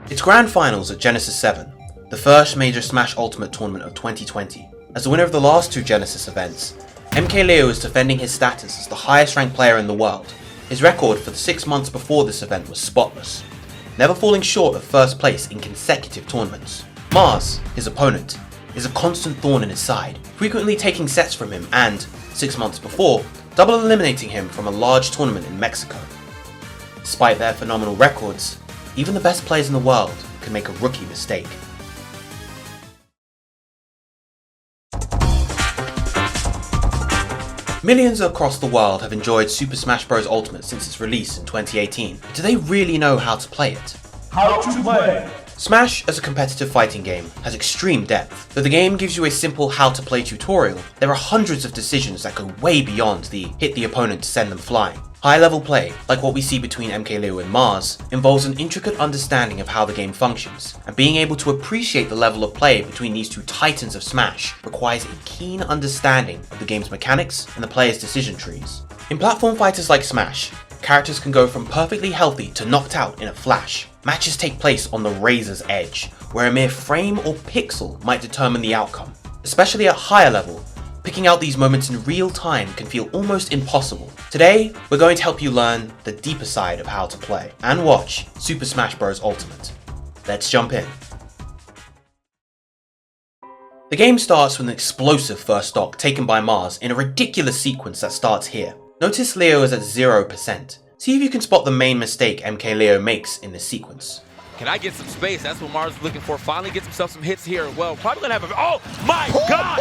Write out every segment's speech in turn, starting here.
It's Grand Finals at Genesis 7, the first major Smash Ultimate tournament of 2020. As the winner of the last two Genesis events, MkLeo is defending his status as the highest ranked player in the world. His record for the 6 months before this event was spotless, never falling short of first place in consecutive tournaments. Mars, his opponent, is a constant thorn in his side, frequently taking sets from him and, 6 months before, double eliminating him from a large tournament in Mexico. Despite their phenomenal records, even the best players in the world can make a rookie mistake. Millions across the world have enjoyed Super Smash Bros. Ultimate since its release in 2018. Do they really know how to play it? How to play? Smash, as a competitive fighting game, has extreme depth. Though the game gives you a simple how to play tutorial, there are hundreds of decisions that go way beyond the hit the opponent to send them flying. High-level play, like what we see between MkLeo and Mars, involves an intricate understanding of how the game functions, and being able to appreciate the level of play between these two titans of Smash requires a keen understanding of the game's mechanics and the player's decision trees. In platform fighters like Smash, characters can go from perfectly healthy to knocked out in a flash. Matches take place on the razor's edge, where a mere frame or pixel might determine the outcome. Especially at higher level, picking out these moments in real time can feel almost impossible. Today, we're going to help you learn the deeper side of how to play and watch Super Smash Bros. Ultimate. Let's jump in. The game starts with an explosive first stock taken by Mars in a ridiculous sequence that starts here. Notice Leo is at 0%. See if you can spot the main mistake MkLeo makes in this sequence. Can I get some space? That's what Mars is looking for. Finally gets himself some hits here. Well, probably gonna have a, oh my God!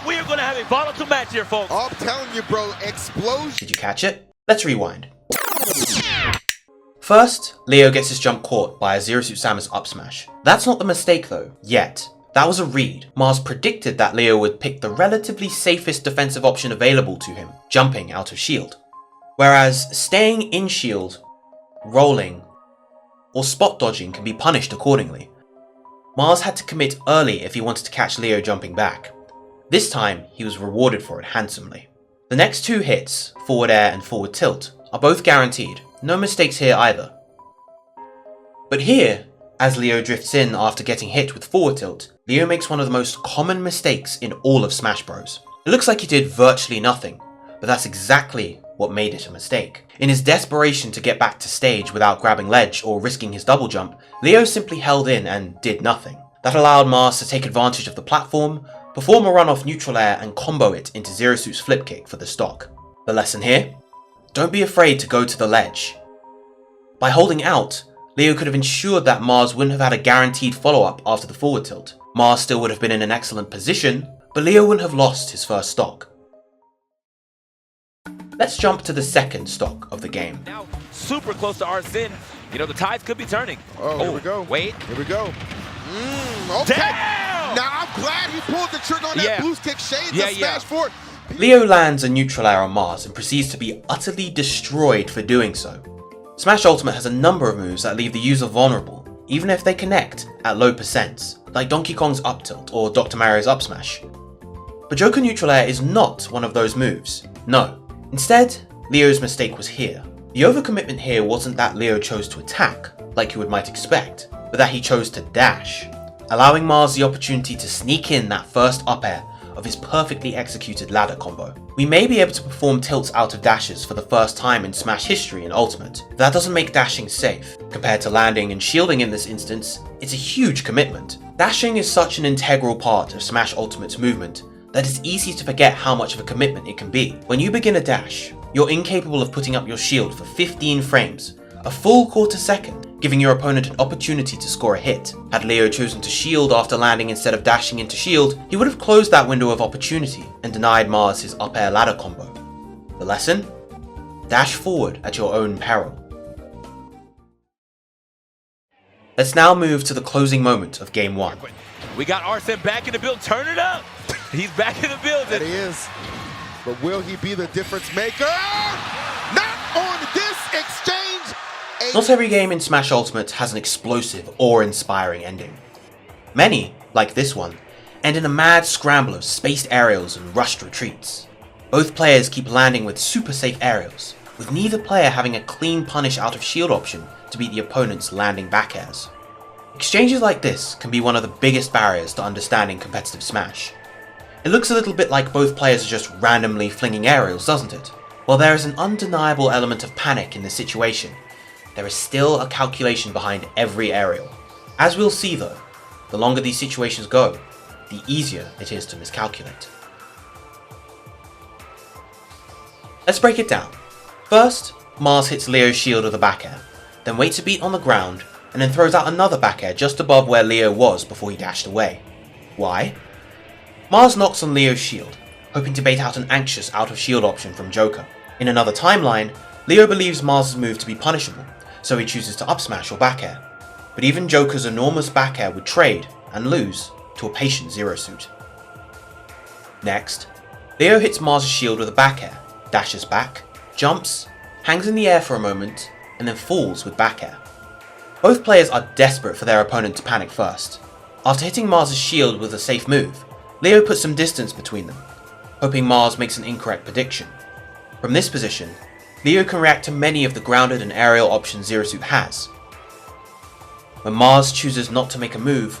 We're gonna have a volatile match here, folks. I'm telling you, bro, explosion. Did you catch it? Let's rewind. First, Leo gets his jump caught by a Zero Suit Samus up smash. That's not the mistake though, yet. That was a read. Mars predicted that Leo would pick the relatively safest defensive option available to him, jumping out of shield. Whereas staying in shield, rolling, or spot dodging can be punished accordingly. Mars had to commit early if he wanted to catch Leo jumping back. This time, he was rewarded for it handsomely. The next two hits, forward air and forward tilt, are both guaranteed. No mistakes here either. But here, as Leo drifts in after getting hit with forward tilt, Leo makes one of the most common mistakes in all of Smash Bros. It looks like he did virtually nothing, but that's exactly what made it a mistake. In his desperation to get back to stage without grabbing ledge or risking his double jump, Leo simply held in and did nothing. That allowed Mars to take advantage of the platform, perform a run off neutral air and combo it into Zero Suit's flip kick for the stock. The lesson here? Don't be afraid to go to the ledge. By holding out, Leo could have ensured that Mars wouldn't have had a guaranteed follow-up after the forward tilt. Mars still would have been in an excellent position, but Leo wouldn't have lost his first stock. Let's jump to the second stock of the game. Now, super close to Arsene. You know, the tides could be turning. Oh, here we go. Wait. Here we go. Okay. Damn! Now, I'm glad he pulled the trigger on that boost kick. Shades of Smash forward. Leo lands a neutral air on Mars and proceeds to be utterly destroyed for doing so. Smash Ultimate has a number of moves that leave the user vulnerable, even if they connect at low percents, like Donkey Kong's up tilt or Dr. Mario's up smash. But Joker neutral air is not one of those moves, no. Instead, Leo's mistake was here. The overcommitment here wasn't that Leo chose to attack, like you might expect, but that he chose to dash, allowing Mars the opportunity to sneak in that first up air of his perfectly executed ladder combo. We may be able to perform tilts out of dashes for the first time in Smash history in Ultimate, but that doesn't make dashing safe. Compared to landing and shielding in this instance, it's a huge commitment. Dashing is such an integral part of Smash Ultimate's movement that it's easy to forget how much of a commitment it can be. When you begin a dash, you're incapable of putting up your shield for 15 frames, a full quarter second, giving your opponent an opportunity to score a hit. Had Leo chosen to shield after landing instead of dashing into shield, he would have closed that window of opportunity and denied Mars his up air ladder combo. The lesson? Dash forward at your own peril. Let's now move to the closing moment of Game 1. We got Arsene back in the build. Turn it up. He's back in the building. That he is. But will he be the difference maker? Not on this exchange. Not every game in Smash Ultimate has an explosive, awe-inspiring ending. Many, like this one, end in a mad scramble of spaced aerials and rushed retreats. Both players keep landing with super safe aerials, with neither player having a clean punish out of shield option to beat the opponent's landing back airs. Exchanges like this can be one of the biggest barriers to understanding competitive Smash. It looks a little bit like both players are just randomly flinging aerials, doesn't it? While there is an undeniable element of panic in this situation, there is still a calculation behind every aerial. As we'll see though, the longer these situations go, the easier it is to miscalculate. Let's break it down. First, Mars hits Leo's shield with a back air, then waits a beat on the ground, and then throws out another back air just above where Leo was before he dashed away. Why? Mars knocks on Leo's shield, hoping to bait out an anxious out of shield option from Joker. In another timeline, Leo believes Mars' move to be punishable, so he chooses to up smash or back air. But even Joker's enormous back air would trade, and lose, to a patient Zero Suit. Next, Leo hits Mars' shield with a back air, dashes back, jumps, hangs in the air for a moment, and then falls with back air. Both players are desperate for their opponent to panic first. After hitting Mars' shield with a safe move, Leo puts some distance between them, hoping Mars makes an incorrect prediction. From this position, Leo can react to many of the grounded and aerial options Zero Suit has. When Mars chooses not to make a move,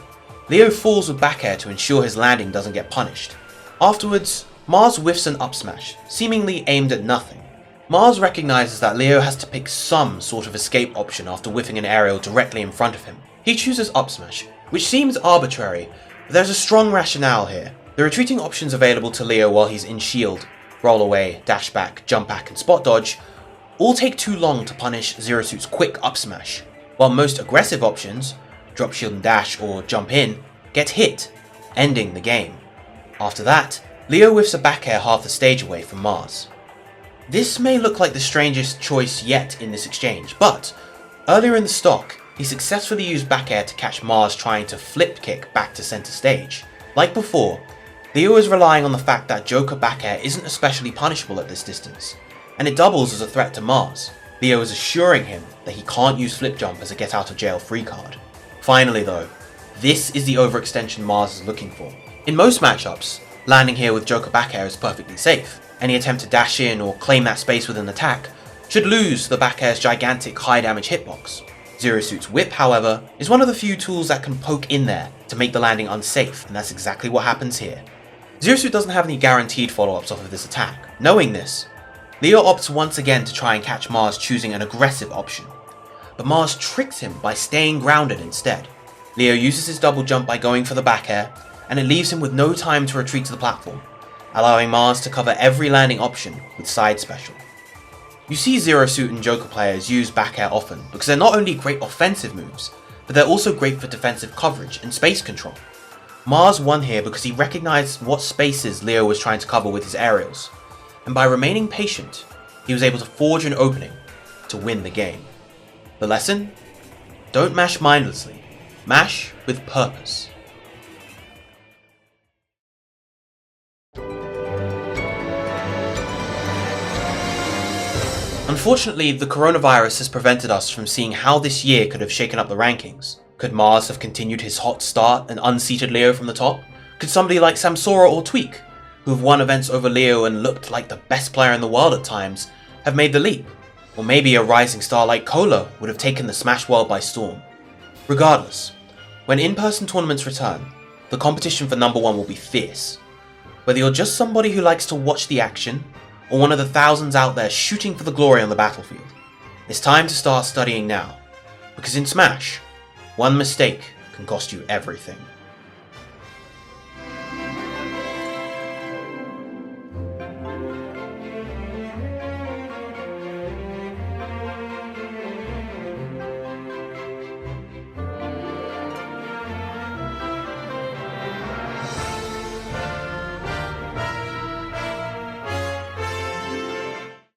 Leo falls with back air to ensure his landing doesn't get punished. Afterwards, Mars whiffs an up smash, seemingly aimed at nothing. Mars recognizes that Leo has to pick some sort of escape option after whiffing an aerial directly in front of him. He chooses up smash, which seems arbitrary, but there's a strong rationale here. The retreating options available to Leo while he's in shield, roll away, dash back, jump back, and spot dodge, all take too long to punish Zero Suit's quick up smash, while most aggressive options, drop shield and dash or jump in, get hit, ending the game. After that, Leo whiffs a back air half the stage away from Mars. This may look like the strangest choice yet in this exchange, but earlier in the stock, he successfully used back air to catch Mars trying to flip kick back to center stage. Like before, Leo is relying on the fact that Joker back air isn't especially punishable at this distance, and it doubles as a threat to Mars. Leo is assuring him that he can't use flip jump as a get out of jail free card. Finally though, this is the overextension Mars is looking for. In most matchups, landing here with Joker back air is perfectly safe. Any attempt to dash in or claim that space with an attack should lose the back air's gigantic high damage hitbox. Zero Suit's whip, however, is one of the few tools that can poke in there to make the landing unsafe, and that's exactly what happens here. Zero Suit doesn't have any guaranteed follow-ups off of this attack. Knowing this, Leo opts once again to try and catch Mars choosing an aggressive option, but Mars tricks him by staying grounded instead. Leo uses his double jump by going for the back air, and it leaves him with no time to retreat to the platform, allowing Mars to cover every landing option with side special. You see Zero Suit and Joker players use back air often because they're not only great offensive moves, but they're also great for defensive coverage and space control. Mars won here because he recognized what spaces Leo was trying to cover with his aerials, and by remaining patient, he was able to forge an opening to win the game. The lesson? Don't mash mindlessly, mash with purpose. Unfortunately, the coronavirus has prevented us from seeing how this year could have shaken up the rankings. Could Mars have continued his hot start and unseated Leo from the top? Could somebody like Samsora or Tweak, who have won events over Leo and looked like the best player in the world at times, have made the leap? Or maybe a rising star like Cola would have taken the Smash world by storm. Regardless, when in-person tournaments return, the competition for number one will be fierce. Whether you're just somebody who likes to watch the action, or one of the thousands out there shooting for the glory on the battlefield, it's time to start studying now, because in Smash, one mistake can cost you everything.